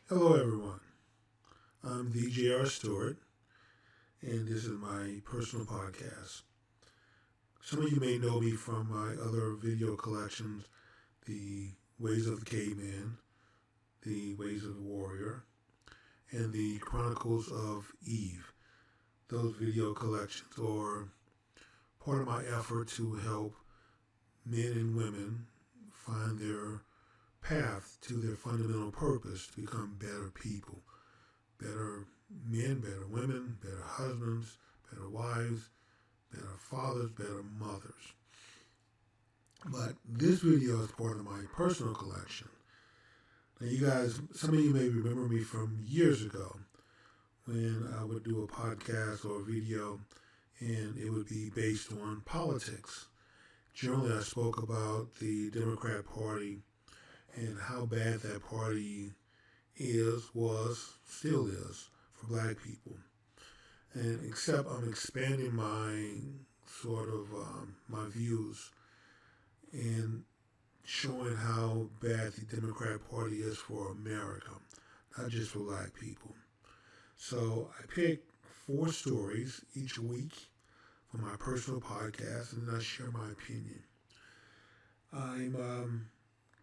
Hello, everyone. I'm the J.R. Stewart, and this is my personal podcast. Some of you may know me from my other video collections, The Ways of the Caveman, The Ways of the Warrior, and The Chronicles of Eve. Those video collections are part of my effort to help men and women find their path to their fundamental purpose to become better people, better men, better women, better husbands, better wives, better fathers, better mothers. But this video is part of my personal collection. Now, you guys, some of you may remember me from years ago when I would do a podcast or a video and it would be based on politics. Generally, I spoke about the Democrat Party and how bad that party still is for black people. And except I'm expanding my my views and showing how bad the Democrat Party is for America, not just for black people. So I pick 4 stories each week for my personal podcast, and then I share my opinion. I'm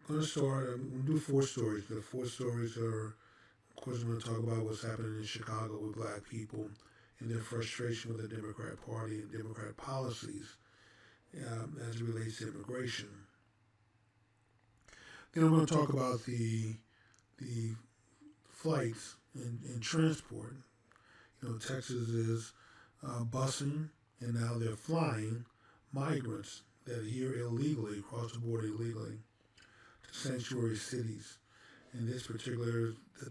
I'm going to do 4 stories. The 4 stories are, of course, I'm going to talk about what's happening in Chicago with black people and their frustration with the Democrat Party and Democrat policies as it relates to immigration. Then I'm going to talk about the flights and transport. Texas is busing, and now they're flying migrants that are here illegally, across the border illegally, to sanctuary cities. And I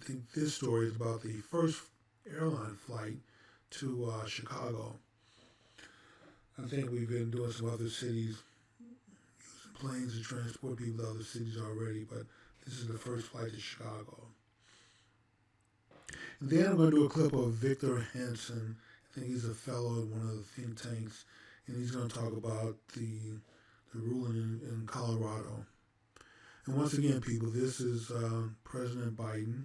think this story is about the first airline flight to Chicago. I think we've been doing some other cities, using planes to transport people to other cities already, but this is the first flight to Chicago. And then I'm going to do a clip of Victor Hansen. I think he's a fellow in one of the think tanks, and he's going to talk about the ruling in Colorado. And once again, people, this is President Biden,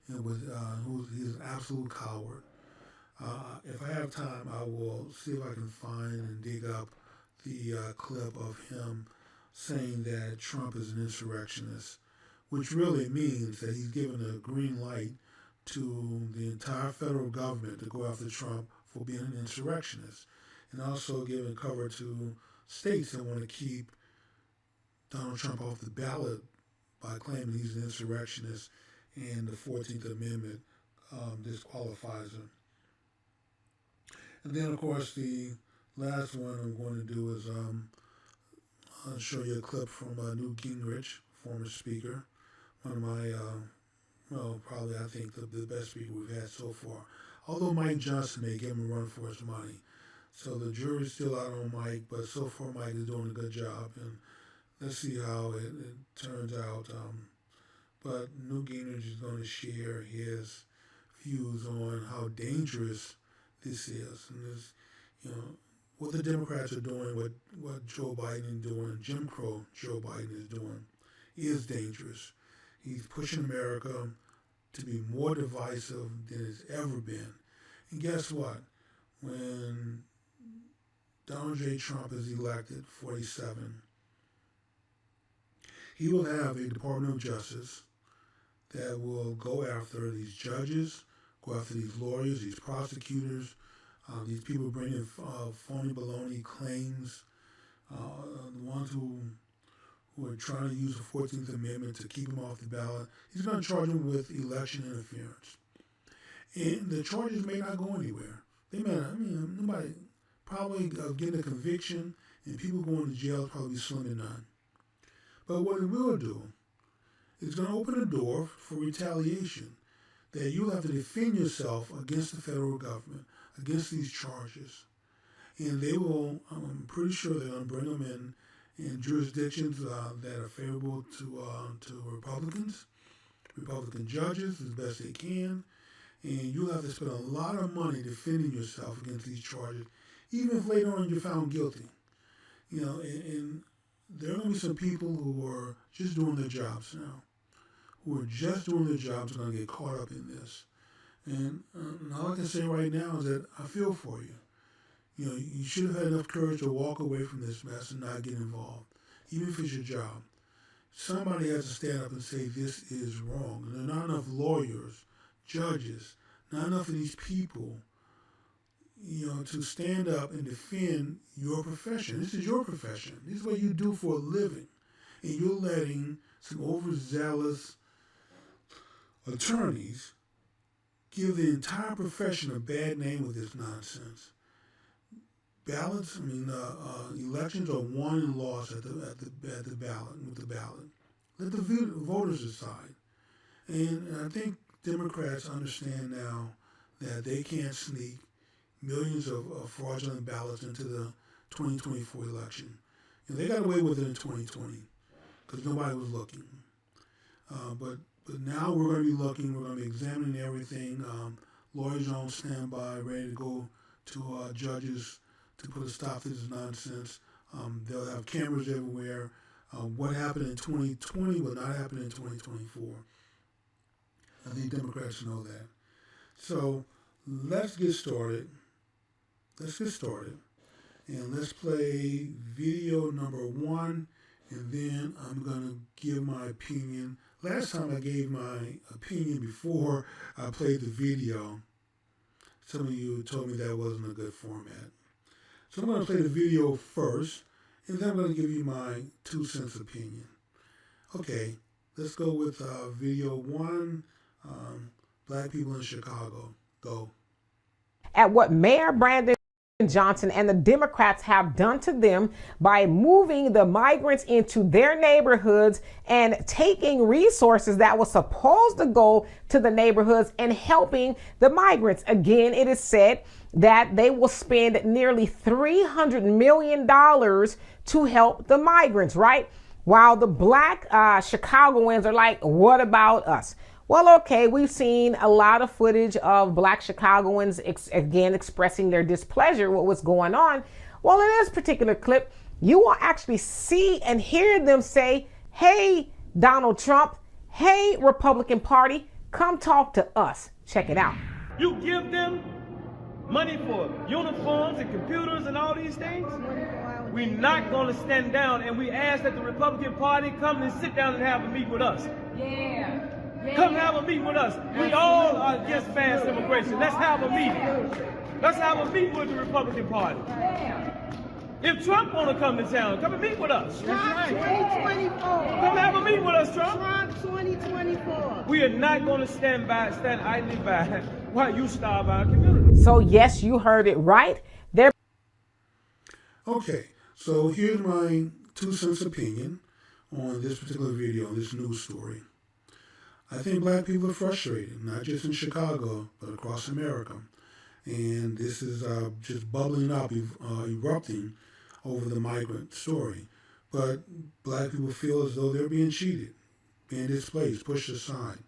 and he's an absolute coward. If I have time, I will see if I can find and dig up the clip of him saying that Trump is an insurrectionist, which really means that he's given a green light to the entire federal government to go after Trump for being an insurrectionist, and also giving cover to states that want to keep Donald Trump off the ballot by claiming he's an insurrectionist and the 14th Amendment disqualifies him. And then, of course, the last one I'm going to do is I'll show you a clip from Newt Gingrich, former speaker, one of my, probably I think the best speaker we've had so far. Although Mike Johnson may give him a run for his money. So the jury's still out on Mike, but so far Mike is doing a good job. And let's see how it turns out. But Newt Gingrich is going to share his views on how dangerous this is. And this, what the Democrats are doing, what Joe Biden is doing, Jim Crow Joe Biden is doing, is dangerous. He's pushing America to be more divisive than it's ever been. And guess what? When Donald J. Trump is elected, 47, he will have a Department of Justice that will go after these judges, go after these lawyers, these prosecutors, these people bringing phony baloney claims, the ones who are trying to use the 14th Amendment to keep him off the ballot. He's going to charge them with election interference. And the charges may not go anywhere. They may not, nobody, probably getting a conviction and people going to jail will probably be slim to none. But what it will do is going to open a door for retaliation, that you'll have to defend yourself against the federal government, against these charges. And they will, I'm pretty sure they're going to bring them in jurisdictions that are favorable to Republicans, Republican judges as best they can. And you'll have to spend a lot of money defending yourself against these charges, even if later on you're found guilty. And there are going to be some people who are just doing their jobs now, who are just doing their jobs are going to get caught up in this. And all I can say right now is that I feel for you. You know, you should have had enough courage to walk away from this mess and not get involved, even if it's your job. Somebody has to stand up and say this is wrong. And there are not enough lawyers, judges, not enough of these people, you know, to stand up and defend your profession. This is your profession. This is what you do for a living. And you're letting some overzealous attorneys give the entire profession a bad name with this nonsense. Elections are won and lost at the ballot with the ballot. Let the voters decide. And I think Democrats understand now that they can't sneak millions of fraudulent ballots into the 2024 election. And they got away with it in 2020 because nobody was looking. But now we're going to be looking. We're going to be examining everything. Lawyers are on standby, ready to go to judges to put a stop to this nonsense. They'll have cameras everywhere. What happened in 2020 will not happen in 2024. I think Democrats know that. So let's get started. And let's play video number 1, and then I'm going to give my opinion. Last time I gave my opinion before I played the video. Some of you told me that wasn't a good format. So I'm going to play the video first, and then I'm going to give you my 2 cents opinion. Okay, let's go with video 1, Black people in Chicago. Go. At what Mayor Brandon Johnson and the Democrats have done to them by moving the migrants into their neighborhoods and taking resources that were supposed to go to the neighborhoods and helping the migrants. Again, it is said that they will spend nearly $300 million to help the migrants, right? While the Black Chicagoans are like, what about us? Well, okay, we've seen a lot of footage of Black Chicagoans again expressing their displeasure with what's going on. Well, in this particular clip, you will actually see and hear them say, hey, Donald Trump, hey, Republican Party, come talk to us. Check it out. You give them money for uniforms and computers and all these things? We're not going to stand down, and we ask that the Republican Party come and sit down and have a meeting with us. Yeah. Come have a meeting with us. We all are against fast immigration. Let's have a meeting. Let's have a meeting with the Republican Party. If Trump want to come to town, come and meet with us. Trump 2024. Come have a meeting with us, Trump. Trump 2024. We are not going to stand idly by while you starve our community. So yes, you heard it right. Okay, so here's my 2 cents opinion on this particular video, on this news story. I think Black people are frustrated, not just in Chicago, but across America. And this is just bubbling up, erupting over the migrant story. But Black people feel as though they're being cheated, being displaced, pushed aside.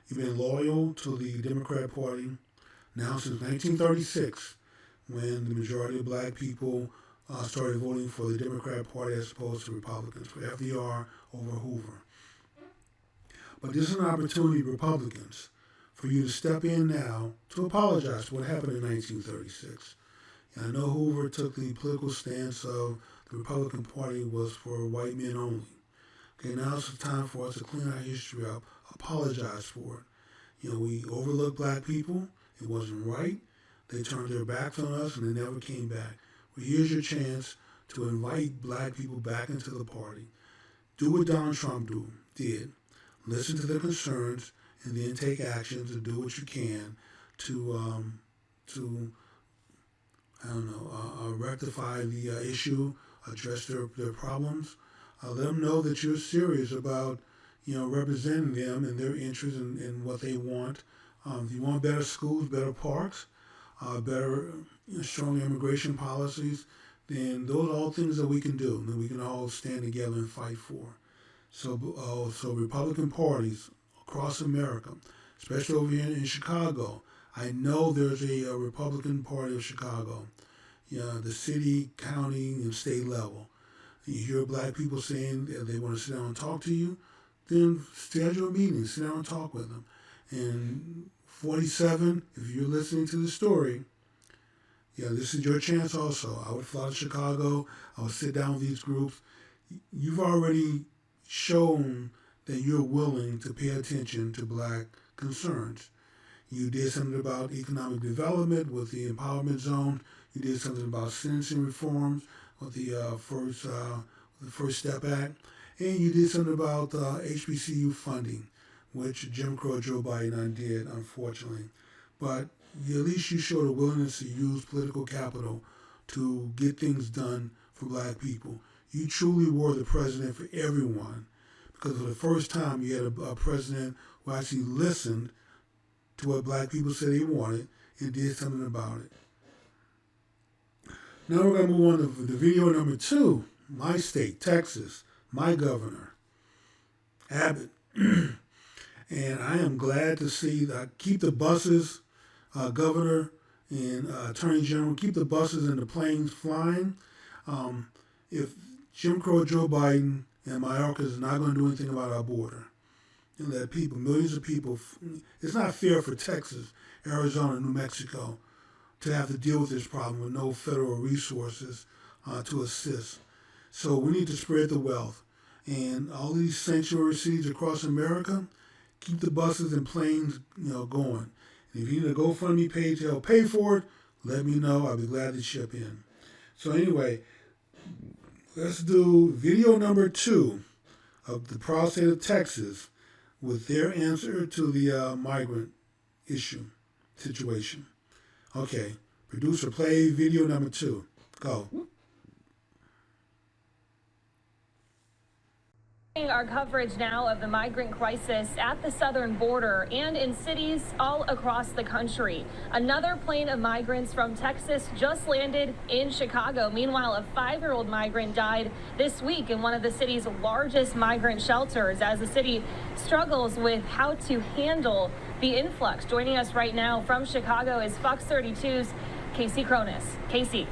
You've been loyal to the Democrat Party now since 1936, when the majority of Black people started voting for the Democrat Party as opposed to Republicans, for FDR over Hoover. But this is an opportunity, Republicans, for you to step in now to apologize for what happened in 1936. And I know Hoover took the political stance of the Republican Party was for white men only. Okay, now it's the time for us to clean our history up, apologize for it. You know, we overlooked Black people. It wasn't right. They turned their backs on us and they never came back. Well, here's your chance to invite Black people back into the party. Do what Donald Trump did. Listen to their concerns, and then take action to do what you can to rectify the issue, address their problems. Let them know that you're serious about, representing them and their interests and what they want. If you want better schools, better parks, better, strong immigration policies, then those are all things that we can do, and we can all stand together and fight for. So Republican parties across America, especially over here in Chicago, I know there's a Republican Party of Chicago, the city, county, and state level. You hear Black people saying that they want to sit down and talk to you, then schedule a meeting, sit down and talk with them. And 47, if you're listening to the story, yeah, this is your chance also. I would fly to Chicago. I would sit down with these groups. You've already shown that you're willing to pay attention to black concerns. You did something about economic development with the empowerment zone. You did something about sentencing reforms with the First Step Act. And you did something about HBCU funding, which Jim Crow Joe Biden did, unfortunately. But at least you showed a willingness to use political capital to get things done for black people. You truly were the president for everyone, because for the first time you had a president who actually listened to what black people said they wanted and did something about it. Now we're going to move on to the video number 2. My state, Texas, my governor, Abbott. And I am glad to see that keep the buses, governor and attorney general, keep the buses and the planes flying. If Jim Crow Joe Biden and Mayorkas is not going to do anything about our border, and that people, millions of people, it's not fair for Texas, Arizona, New Mexico to have to deal with this problem with no federal resources to assist. So we need to spread the wealth. And all these sanctuary cities across America, keep the buses and planes, going. And if you need a GoFundMe page to help pay for it, let me know. I'll be glad to chip in. So anyway, let's do video number 2 of the proud state of Texas with their answer to the migrant issue situation. Okay, producer, play video number 2. Go. Our coverage now of the migrant crisis at the southern border and in cities all across the country. Another plane of migrants from Texas just landed in Chicago. Meanwhile, a 5-year-old migrant died this week in one of the city's largest migrant shelters as the city struggles with how to handle the influx. Joining us right now from Chicago is Fox 32's Casey Cronus. Casey.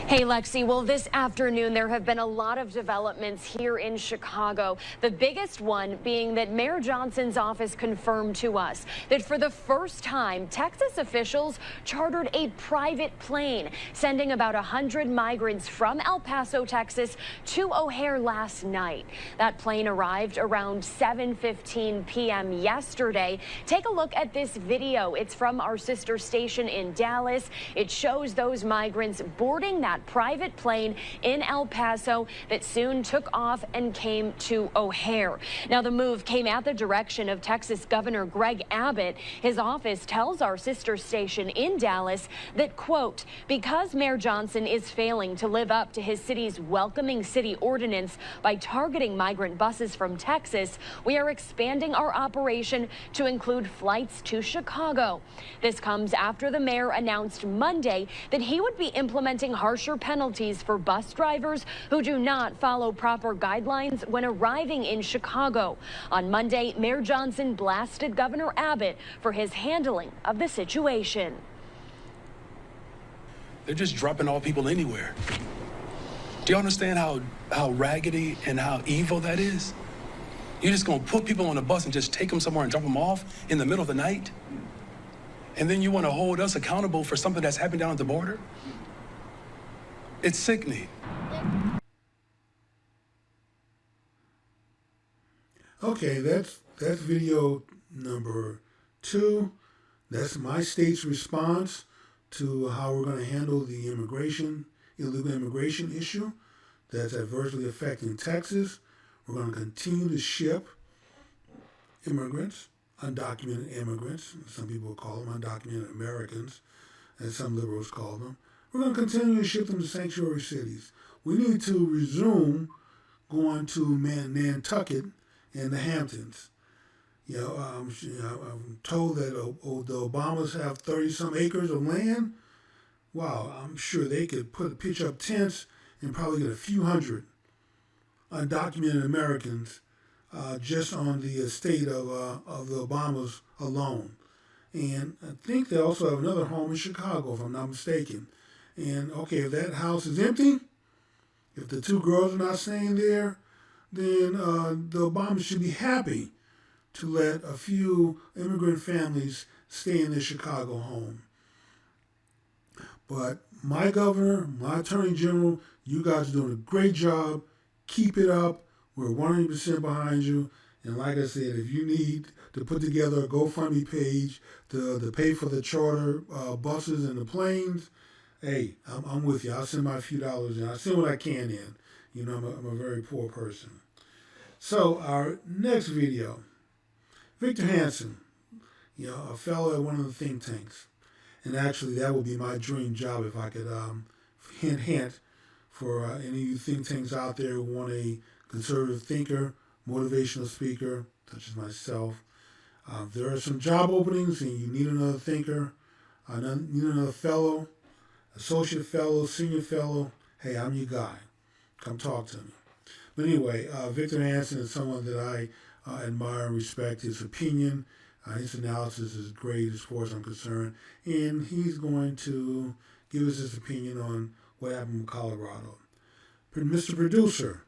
Hey, Lexi. Well, this afternoon, there have been a lot of developments here in Chicago. The biggest one being that Mayor Johnson's office confirmed to us that for the first time, Texas officials chartered a private plane, sending about 100 migrants from El Paso, Texas to O'Hare last night. That plane arrived around 7:15 p.m. yesterday. Take a look at this video. It's from our sister station in Dallas. It shows those migrants boarding that private plane in El Paso that soon took off and came to O'Hare. Now, the move came at the direction of Texas Governor Greg Abbott. His office tells our sister station in Dallas that, quote, because Mayor Johnson is failing to live up to his city's welcoming city ordinance by targeting migrant buses from Texas, we are expanding our operation to include flights to Chicago. This comes after the mayor announced Monday that he would be implementing harsher penalties for bus drivers who do not follow proper guidelines when arriving in Chicago. On Monday, Mayor Johnson blasted Governor Abbott for his handling of the situation. They're just dropping all people anywhere. Do you understand how raggedy and how evil that is? You're just gonna put people on a bus and just take them somewhere and drop them off in the middle of the night? And then you wanna hold us accountable for something that's happened down at the border? It's sickening. Okay, that's video number 2. That's my state's response to how we're going to handle the illegal immigration issue that's adversely affecting Texas. We're going to continue to ship immigrants, undocumented immigrants. Some people call them undocumented Americans, as some liberals call them. We're going to continue to ship them to sanctuary cities. We need to resume going to Nantucket and the Hamptons. I'm told that the Obamas have 30-some acres of land. Wow, I'm sure they could pitch up tents and probably get a few hundred undocumented Americans just on the estate of the Obamas alone. And I think they also have another home in Chicago, if I'm not mistaken. And okay, if that house is empty, if the 2 girls are not staying there, then the Obamas should be happy to let a few immigrant families stay in their Chicago home. But my governor, my attorney general, you guys are doing a great job. Keep it up. We're 100% behind you. And like I said, if you need to put together a GoFundMe page to pay for the charter buses and the planes, hey, I'm with you. I'll send my few dollars in. I'll send what I can in. You know, I'm a very poor person. So our next video, Victor Hanson, you know, a fellow at one of the think tanks. And actually, that would be my dream job if I could hint for any of you think tanks out there who want a conservative thinker, motivational speaker, such as myself. If there are some job openings and you need another thinker, need another fellow, associate fellow, senior fellow, hey, I'm your guy. Come talk to me. But anyway, Victor Hanson is someone that I admire and respect. His opinion, his analysis is great as far as I'm concerned. And he's going to give us his opinion on what happened in Colorado. Mr. Producer,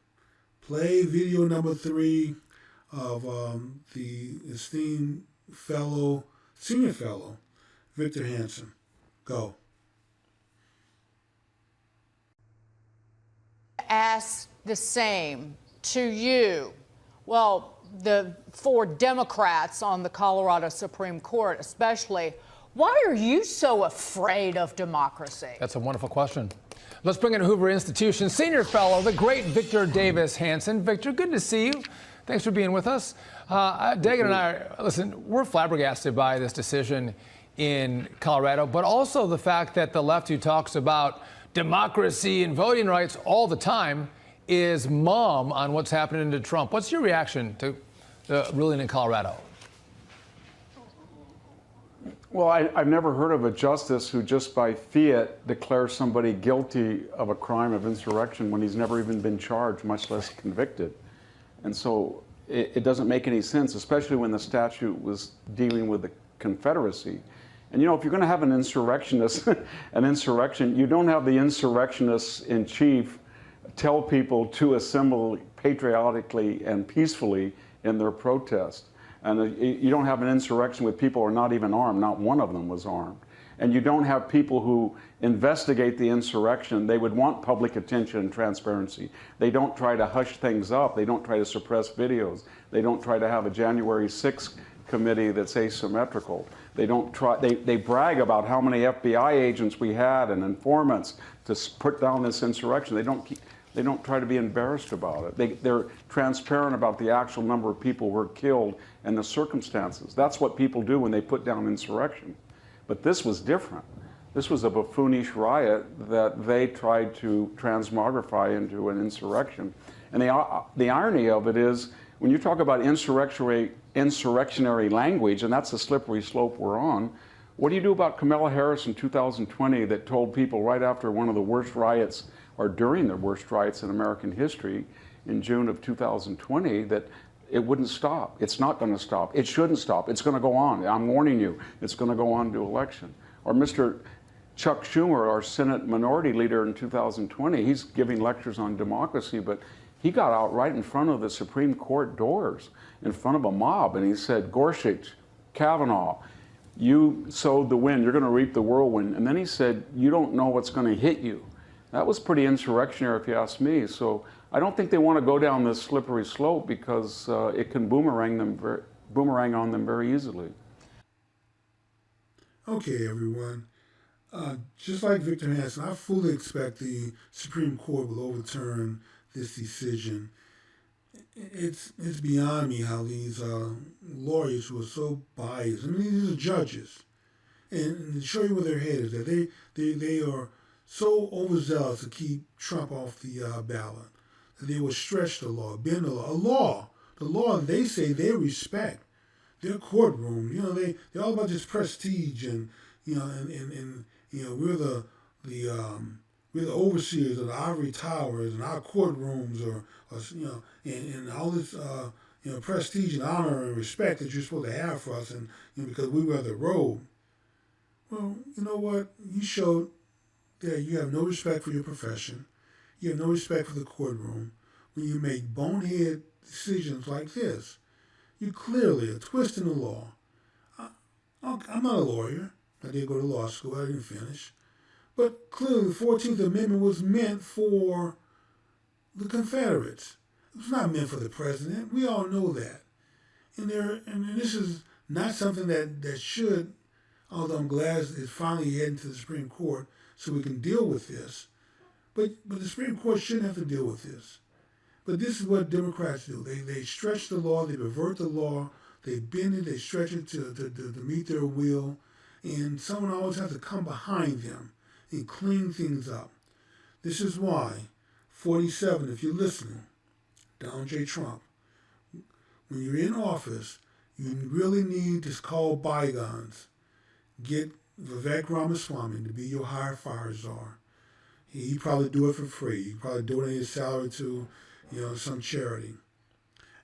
play video number 3 of the esteemed fellow, senior fellow, Victor Hanson. Go. Ask the same to you. Well, the 4 Democrats on the Colorado Supreme Court especially, why are you so afraid of democracy? That's a wonderful question. Let's bring in Hoover Institution senior fellow, the great Victor Davis Hanson. Victor, good to see you. Thanks for being with us. Dagan and I, listen, we're flabbergasted by this decision in Colorado, but also the fact that the left who talks about democracy and voting rights all the time is mum on what's happening to Trump. What's your reaction to the ruling in Colorado? Well, I've never heard of a justice who just by fiat declares somebody guilty of a crime of insurrection when he's never even been charged, much less convicted. And so it doesn't make any sense, especially when the statute was dealing with the Confederacy. And you know, if you're going to have an insurrectionist, an insurrection, you don't have the insurrectionists in chief tell people to assemble patriotically and peacefully in their protest. And you don't have an insurrection with people who are not even armed. Not one of them was armed. And you don't have people who investigate the insurrection. They would want public attention and transparency. They don't try to hush things up. They don't try to suppress videos. They don't try to have a January 6th committee that's asymmetrical. They don't try. They brag about how many FBI agents we had and informants to put down this insurrection. They don't try to be embarrassed about it. They're transparent about the actual number of people who were killed and the circumstances. That's what people do when they put down insurrection. But this was different. This was a buffoonish riot that they tried to transmogrify into an insurrection. And the irony of it is, when you talk about insurrectionary language, and that's the slippery slope we're on, what do you do about Kamala Harris in 2020 that told people right after one of the worst riots, or during the worst riots in American history, in June of 2020, that it wouldn't stop? It's not going to stop. It shouldn't stop. It's going to go on. I'm warning you, it's going to go on to election. Or Mr. Chuck Schumer, our Senate Minority Leader in 2020, he's giving lectures on democracy, but he got out right in front of the Supreme Court doors, in front of a mob, and he said, Gorsuch, Kavanaugh, you sowed the wind, you're going to reap the whirlwind. And then he said, you don't know what's going to hit you. That was pretty insurrectionary, if you ask me. So I don't think they want to go down this slippery slope because it can boomerang on them very easily. Okay, everyone. Just like Victor Hanson, I fully expect the Supreme Court will overturn this decision. It's beyond me how these lawyers who are so biased, I mean, these are judges, and to show you where their head is, that they are so overzealous to keep Trump off the ballot, that they will stretch the law, bend the law. The law they say they respect. Their courtroom, you know, they're all about this prestige, and you know, and you know, we're the overseers of the ivory towers, and our courtrooms are you know, and all this you know, prestige and honor and respect that you're supposed to have for us, and you know, because we wear the robe. Well, you know what? You showed that you have no respect for your profession. You have no respect for the courtroom. when you make bonehead decisions like this. You clearly are twisting the law. I'm not a lawyer. I did go to law school. I didn't finish. But clearly the 14th Amendment was meant for the Confederates. It was not meant for the president. We all know that. And this is not something that should, although I'm glad it's finally heading to the Supreme Court so we can deal with this. But the Supreme Court shouldn't have to deal with this. But this is what Democrats do. They stretch the law, they pervert the law, they bend it, they stretch it to meet their will, and someone always has to come behind them and clean things up. This is why 47, if you're listening, Donald J. Trump, when you're in office, you really need to call bygones. Get Vivek Ramaswamy to be your higher fire czar. He'd probably do it for free. He'd probably donate his salary to, some charity.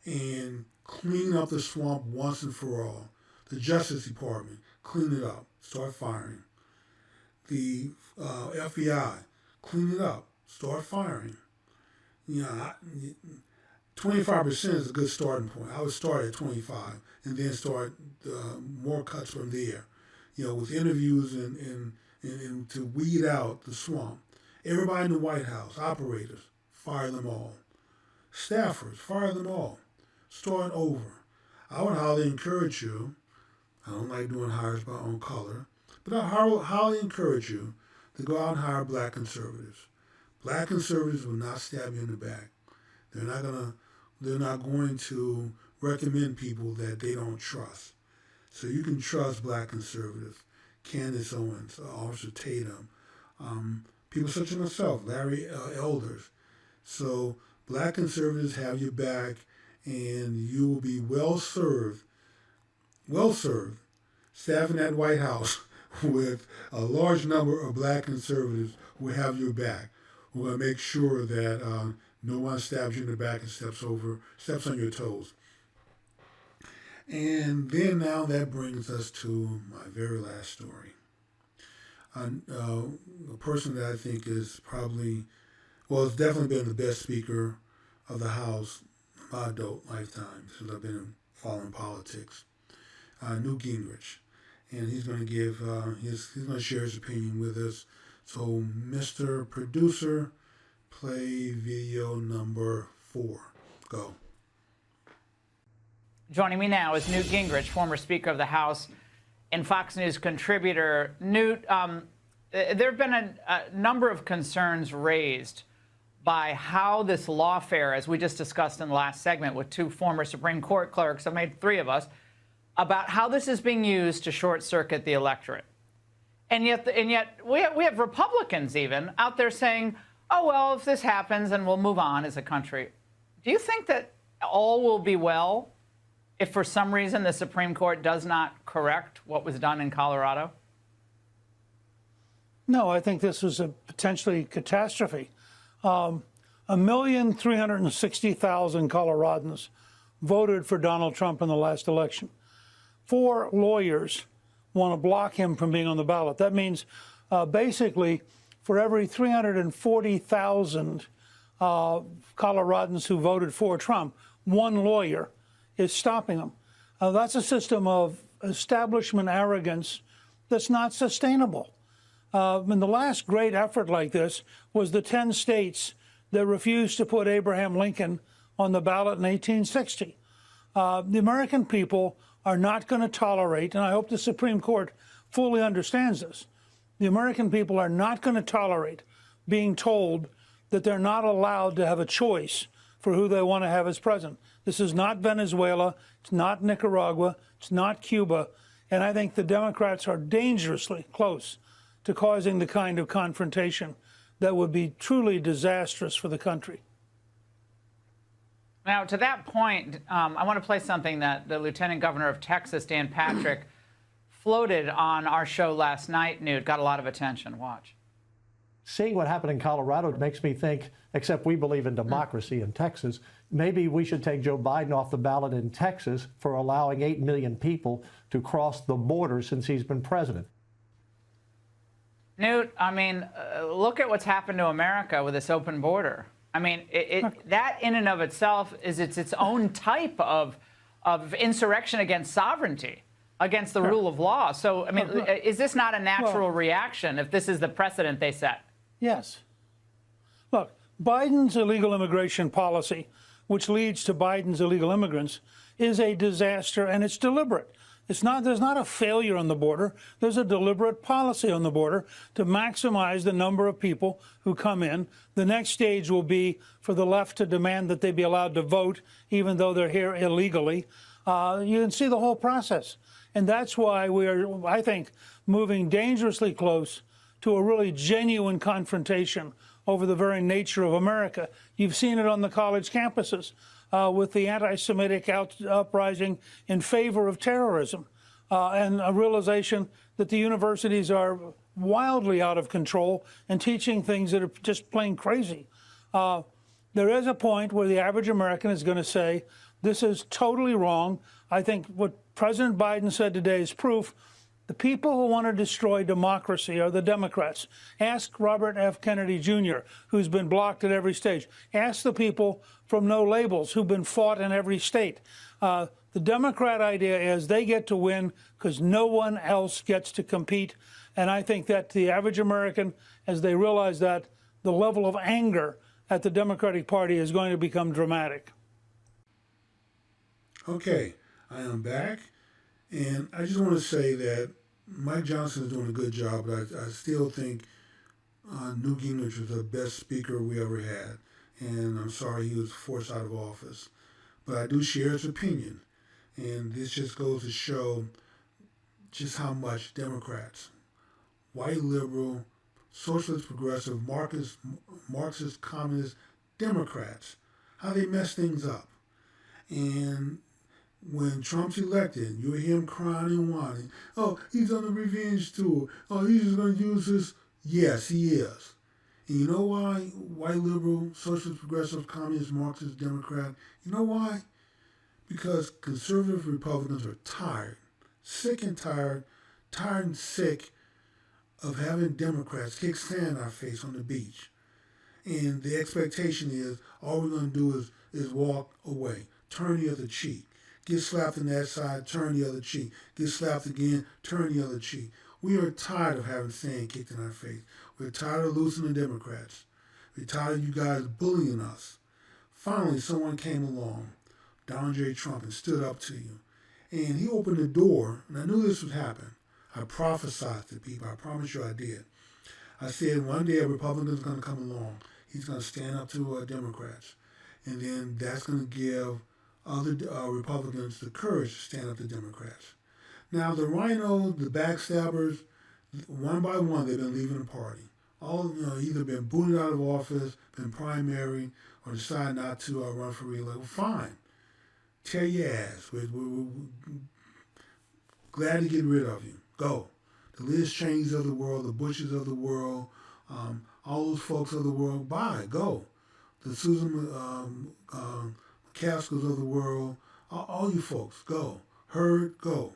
And clean up the swamp once and for all. The Justice Department, clean it up. Start firing. The FBI, clean it up. Start firing. 25% is a good starting point. I would start at 25 and then start more cuts from there. With interviews and to weed out the swamp. Everybody in the White House, operators, fire them all. Staffers, fire them all. Start over. I would highly encourage you, I don't like doing hires by own color, but I highly encourage you to go out and hire black conservatives. Black conservatives will not stab you in the back. They're not going to recommend people that they don't trust. So you can trust black conservatives. Candace Owens, Officer Tatum, people such as myself, Larry Elders. So black conservatives have your back, and you will be well served, staffing that White House with a large number of black conservatives who have your back. We're going to make sure that no one stabs you in the back and steps on your toes. And then now that brings us to my very last story. A person that I think is it's definitely been the best speaker of the House in my adult lifetime since I've been following politics. Newt Gingrich. And he's going to give, he's going to share his opinion with us. So, Mr. Producer, play video number 4. Go. Joining me now is Newt Gingrich, former Speaker of the House and Fox News contributor. Newt, there have been a number of concerns raised by how this lawfare, as we just discussed in the last segment with 2 former Supreme Court clerks, I've made 3 of us, about how this is being used to short-circuit the electorate. And yet we have Republicans even out there saying, oh, well, if this happens, then we'll move on as a country. Do you think that all will be well if for some reason the Supreme Court does not correct what was done in Colorado? No, I think this was a potentially catastrophe. 1,360,000 Coloradans voted for Donald Trump in the last election. 4 lawyers want to block him from being on the ballot. That means basically for every 340,000 Coloradans who voted for Trump, 1 lawyer is stopping him. That's a system of establishment arrogance that's not sustainable. And the last great effort like this was the 10 states that refused to put Abraham Lincoln on the ballot in 1860. The American people are not going to tolerate, and I hope the Supreme Court fully understands this, the American people are not going to tolerate being told that they're not allowed to have a choice for who they want to have as president. This is not Venezuela. It's not Nicaragua. It's not Cuba. And I think the Democrats are dangerously close to causing the kind of confrontation that would be truly disastrous for the country. Now, to that point, I want to play something that the Lieutenant Governor of Texas, Dan Patrick, floated on our show last night. Newt, got a lot of attention. Watch. Seeing what happened in Colorado makes me think, except we believe in democracy in Texas, maybe we should take Joe Biden off the ballot in Texas for allowing 8 million people to cross the border since he's been president. Newt, I mean, look at what's happened to America with this open border. I mean, that in and of itself is its own type of insurrection against sovereignty, against the rule of law. So, I mean, is this not a natural reaction if this is the precedent they set? Yes. Look, Biden's illegal immigration policy, which leads to Biden's illegal immigrants, is a disaster, and it's deliberate. There's not a failure on the border. There's a deliberate policy on the border to maximize the number of people who come in. The next stage will be for the left to demand that they be allowed to vote, even though they're here illegally. You can see the whole process. And that's why we are, I think, moving dangerously close to a really genuine confrontation over the very nature of America. You've seen it on the college campuses. With the anti-Semitic uprising in favor of terrorism, and a realization that the universities are wildly out of control and teaching things that are just plain crazy. There is a point where the average American is going to say, this is totally wrong. I think what President Biden said today is proof. The people who want to destroy democracy are the Democrats. Ask Robert F. Kennedy Jr., who's been blocked at every stage. Ask the people from No Labels who've been fought in every state. The Democrat idea is they get to win because no one else gets to compete. And I think that the average American, as they realize that, the level of anger at the Democratic Party is going to become dramatic. Okay, I am back. And I just want to say that Mike Johnson is doing a good job, but I still think Newt Gingrich was the best speaker we ever had. And I'm sorry he was forced out of office. But I do share his opinion. And this just goes to show just how much Democrats, white liberal, socialist, progressive, Marxist, communist Democrats, how they mess things up. And when Trump's elected, you hear him crying and whining. Oh, he's on a revenge tour. Oh, he's just going to use this. Yes, he is. And you know why? White liberal, socialist, progressive, communist, Marxist, Democrat. You know why? Because conservative Republicans are tired, sick and tired and sick of having Democrats kick sand in our face on the beach. And the expectation is all we're going to do is walk away, turn the other cheek. Get slapped in that side, turn the other cheek. Get slapped again, turn the other cheek. We are tired of having sand kicked in our face. We're tired of losing the Democrats. We're tired of you guys bullying us. Finally, someone came along, Donald J. Trump, and stood up to you. And he opened the door, and I knew this would happen. I prophesied to people. I promise you I did. I said one day a Republican's going to come along. He's going to stand up to Democrats. And then that's going to give other Republicans the courage to stand up to Democrats. Now, the rhinos, the backstabbers, one by one, they've been leaving the party. All, either been booted out of office, been primaried, or decide not to run for re-election. Well, fine. Tear your ass. We're glad to get rid of you. Go. The Liz Cheneys of the world, the Bushes of the world, all those folks of the world, bye. Go. The Susan Cascos of the world, all you folks, go. Heard, go.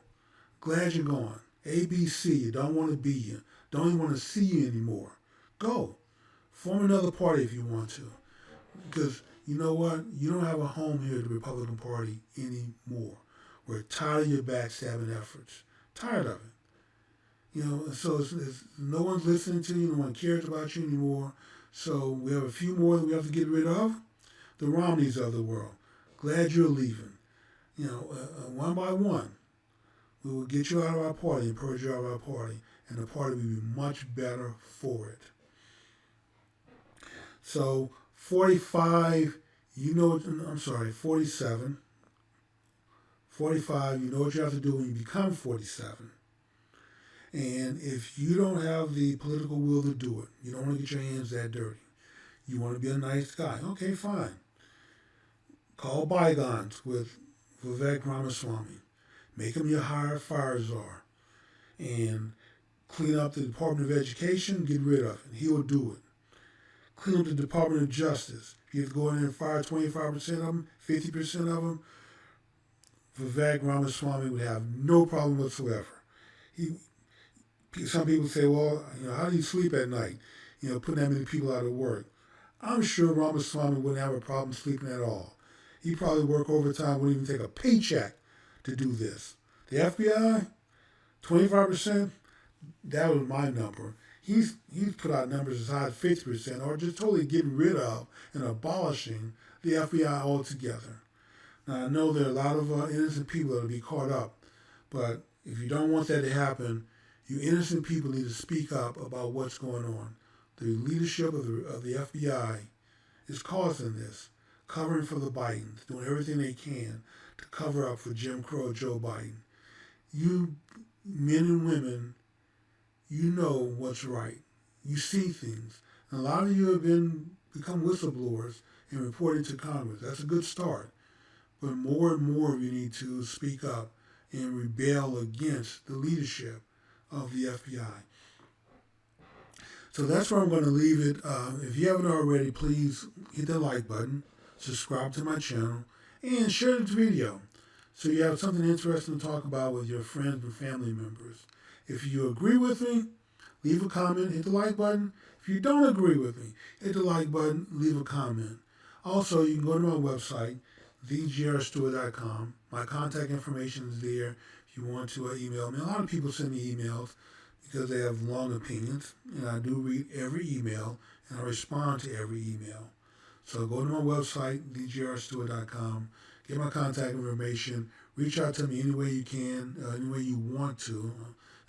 Glad you're gone. ABC, you don't want to be you. Don't even want to see you anymore. Go. Form another party if you want to. Because you know what? You don't have a home here at the Republican Party anymore. We're tired of your backstabbing efforts. Tired of it. So it's no one's listening to you. No one cares about you anymore. So we have a few more that we have to get rid of. The Romneys of the world. Glad you're leaving. One by one, we will get you out of our party and purge you out of our party, and the party will be much better for it. So 45, 47. 45, you know what you have to do when you become 47. And if you don't have the political will to do it, you don't want to get your hands that dirty. You want to be a nice guy. Okay, fine. Call bygones with Vivek Ramaswamy. Make him your higher fire czar. And clean up the Department of Education, get rid of it. He will do it. Clean up the Department of Justice. If you have to go in there and fire 25% of them, 50% of them, Vivek Ramaswamy would have no problem whatsoever. Some people say, well, how do you sleep at night? Putting that many people out of work. I'm sure Ramaswamy wouldn't have a problem sleeping at all. He'd probably work overtime, wouldn't even take a paycheck to do this. The FBI, 25%, that was my number. He's put out numbers as high as 50%, or just totally getting rid of and abolishing the FBI altogether. Now, I know there are a lot of innocent people that will be caught up, but if you don't want that to happen, you innocent people need to speak up about what's going on. The leadership of the FBI is causing this, covering for the Bidens, doing everything they can to cover up for Jim Crow Joe Biden. You men and women, you know what's right. You see things. And a lot of you have become whistleblowers and reporting to Congress. That's a good start. But more and more of you need to speak up and rebel against the leadership of the FBI. So that's where I'm going to leave it. If you haven't already, please hit the like button, subscribe to my channel, and share this video so you have something interesting to talk about with your friends and family members. If you agree with me, leave a comment, hit the like button. If you don't agree with me, hit the like button, leave a comment. Also, you can go to my website, thegrstewart.com. My contact information is there if you want to email me. A lot of people send me emails because they have long opinions, and I do read every email, and I respond to every email. So go to my website, thegrstewart.com, get my contact information, reach out to me any way you can, any way you want to.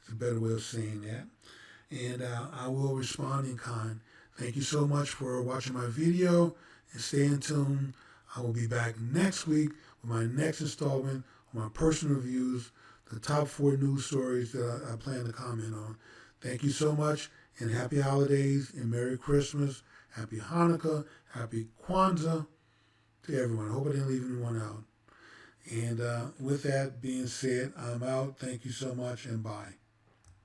It's a better way of saying that. And I will respond in kind. Thank you so much for watching my video, and stay in tune. I will be back next week with my next installment of my personal reviews, the top 4 news stories that I plan to comment on. Thank you so much, and happy holidays, and Merry Christmas, happy Hanukkah, happy Kwanzaa to everyone. I hope I didn't leave anyone out. And with that being said, I'm out. Thank you so much, and bye.